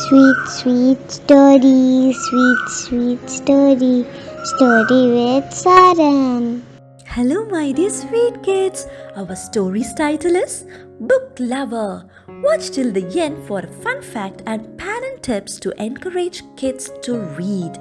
Sweet, sweet story, sweet, sweet story, story with Saran. Hello, my dear sweet kids. Our story's title is Book Lover. Watch till the end for a fun fact and parent tips to encourage kids to read.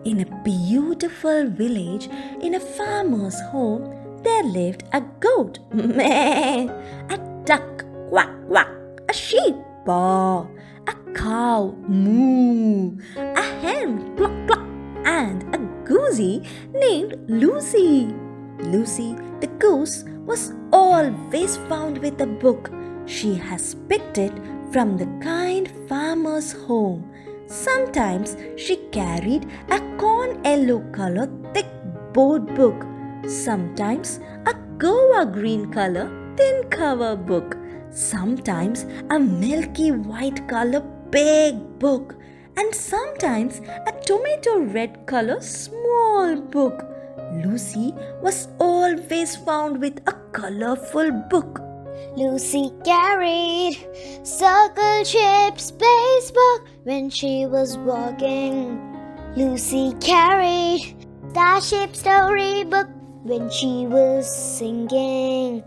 In a beautiful village, in a farmer's home, there lived a goat, meh, a duck, quack, quack, a sheep, baa, a cow, moo, a hen, cluck, cluck, and a goosey named Lucy. Lucy, the goose, was always found with a book. She has picked it from the kind farmer's home. Sometimes she carried a corn yellow color thick board book. Sometimes a Goa green color thin cover book. Sometimes a milky white color big book. And sometimes a tomato red color small book. Lucy was always found with a colorful book. Lucy carried circle-shaped space book when she was walking. Lucy carried star-shaped storybook when she was singing.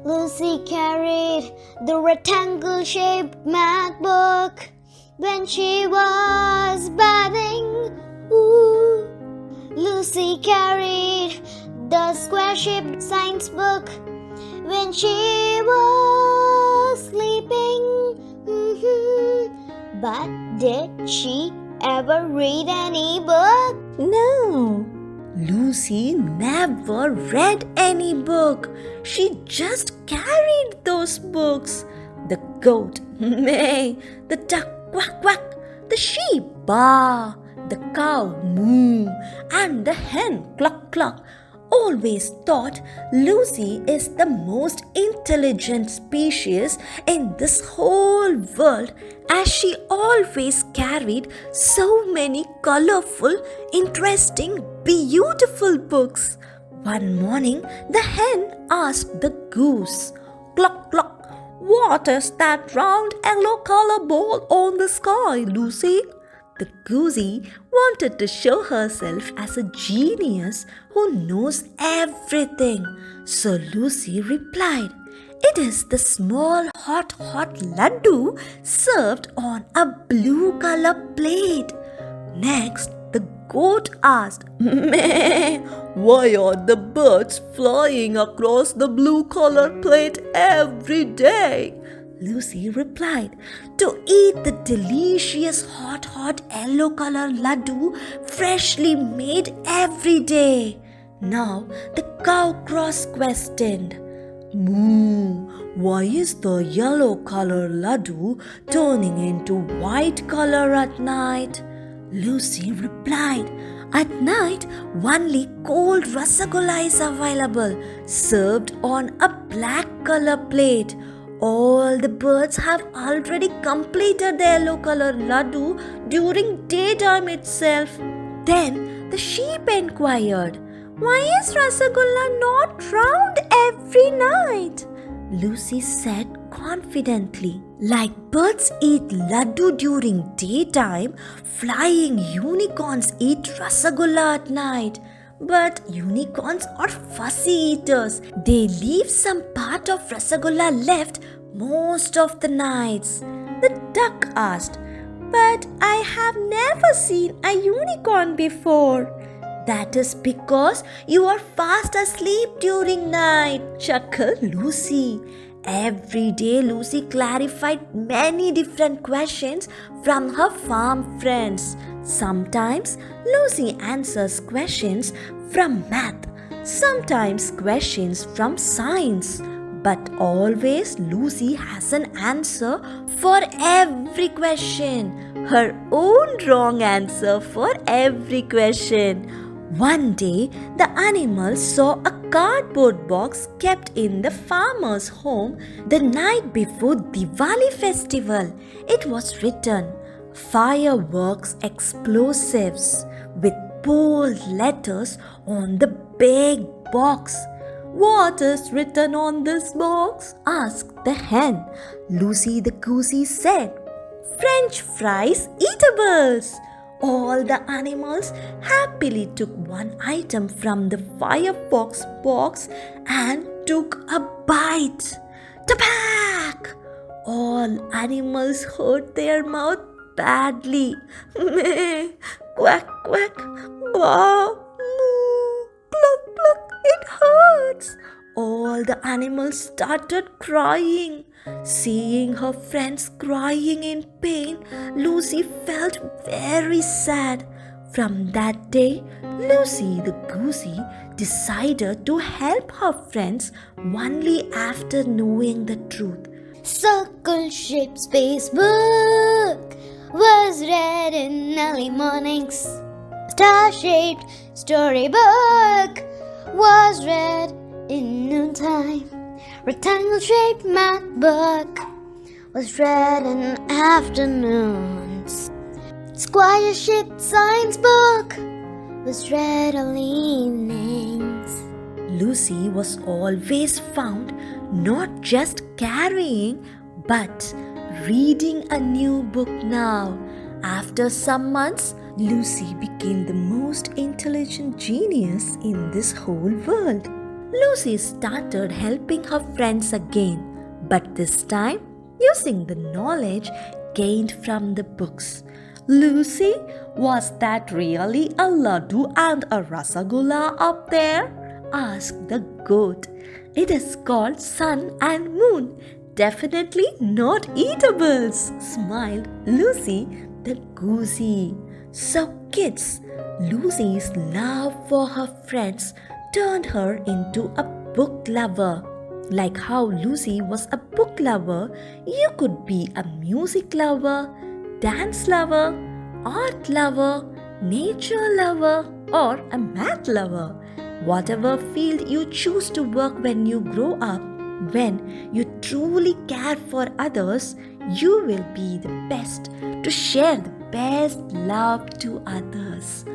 Lucy carried the rectangle-shaped math book when she was bathing. Ooh. Lucy carried the square-shaped science book when she was sleeping. But did she ever read any book? No, Lucy never read any book. She just carried those books. The goat, meh, the duck, quack, quack, the sheep, baa, the cow, moo, and the hen, cluck, cluck, always thought Lucy is the most intelligent species in this whole world, as she always carried so many colorful, interesting, beautiful books. One morning, the hen asked the goose, "Cluck, cluck, what is that round yellow color ball on the sky, Lucy?" The goosey wanted to show herself as a genius who knows everything. So Lucy replied, "It is the small hot laddu served on a blue color plate." Next, the goat asked, "Meh, why are the birds flying across the blue color plate every day?" Lucy replied, "To eat the delicious hot yellow color laddu freshly made every day." Now the cow cross-questioned, "Moo, why is the yellow color laddu turning into white color at night?" Lucy replied, "At night, only cold rasagolla is available, served on a black color plate. All the birds have already completed the yellow color laddu during daytime itself." Then the sheep inquired, "Why is rasagolla not round every night?" Lucy said confidently, "Like birds eat laddu during daytime, flying unicorns eat rasagolla at night. But unicorns are fussy eaters. They leave some part of rasagolla left most of the nights." The duck asked, "But I have never seen a unicorn before." "That is because you are fast asleep during night," chuckled Lucy. Every day Lucy clarified many different questions from her farm friends. Sometimes Lucy answers questions from math, sometimes questions from science. But always Lucy has an answer for every question, her own wrong answer for every question. One day, the animals saw a cardboard box kept in the farmer's home the night before Diwali festival. It was written, "Fireworks Explosives," with bold letters on the big box. "What is written on this box?" asked the hen. Lucy the goosey said, "French fries eatables." All the animals happily took one item from the firefox box and took a bite. Tapak! All animals hurt their mouth badly. Meh, quack, quack, baa, moo, cluck, cluck, it hurts. All the animals started crying. Seeing her friends crying in pain, Lucy felt very sad. From that day, Lucy the goosey decided to help her friends only after knowing the truth. Circle-shaped space book was read in early mornings. Star-shaped storybook was read in noontime. Rectangle-shaped math book was read in afternoons. Square-shaped science book was read early evenings. Lucy was always found not just carrying but reading a new book now. After some months, Lucy became the most intelligent genius in this whole world. Lucy started helping her friends again, but this time using the knowledge gained from the books. "Lucy, was that really a laddu and a rasagulla up there?" asked the goat. "It is called sun and moon. Definitely not eatables," smiled Lucy the goosey. So kids, Lucy's love for her friends turned her into a book lover. Like how Lucy was a book lover, you could be a music lover, dance lover, art lover, nature lover, or a math lover. Whatever field you choose to work when you grow up, when you truly care for others, you will be the best to share the best love to others.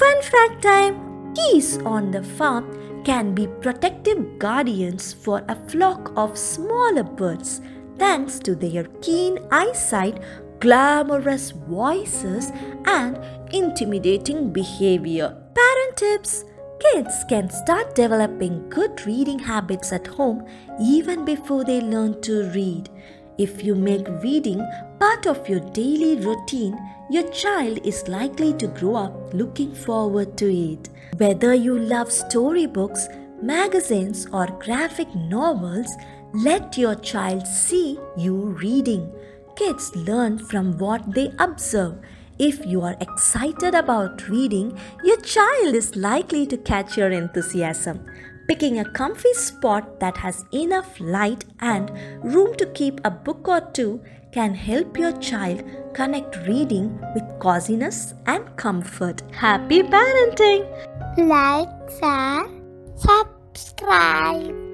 Fun fact time! Geese on the farm can be protective guardians for a flock of smaller birds thanks to their keen eyesight, glamorous voices, and intimidating behavior. Parent tips: kids can start developing good reading habits at home even before they learn to read. If you make reading part of your daily routine, your child is likely to grow up looking forward to it. Whether you love storybooks, magazines, or graphic novels, let your child see you reading. Kids learn from what they observe. If you are excited about reading, your child is likely to catch your enthusiasm. Picking a comfy spot that has enough light and room to keep a book or two can help your child connect reading with coziness and comfort. Happy parenting! Like, share, subscribe.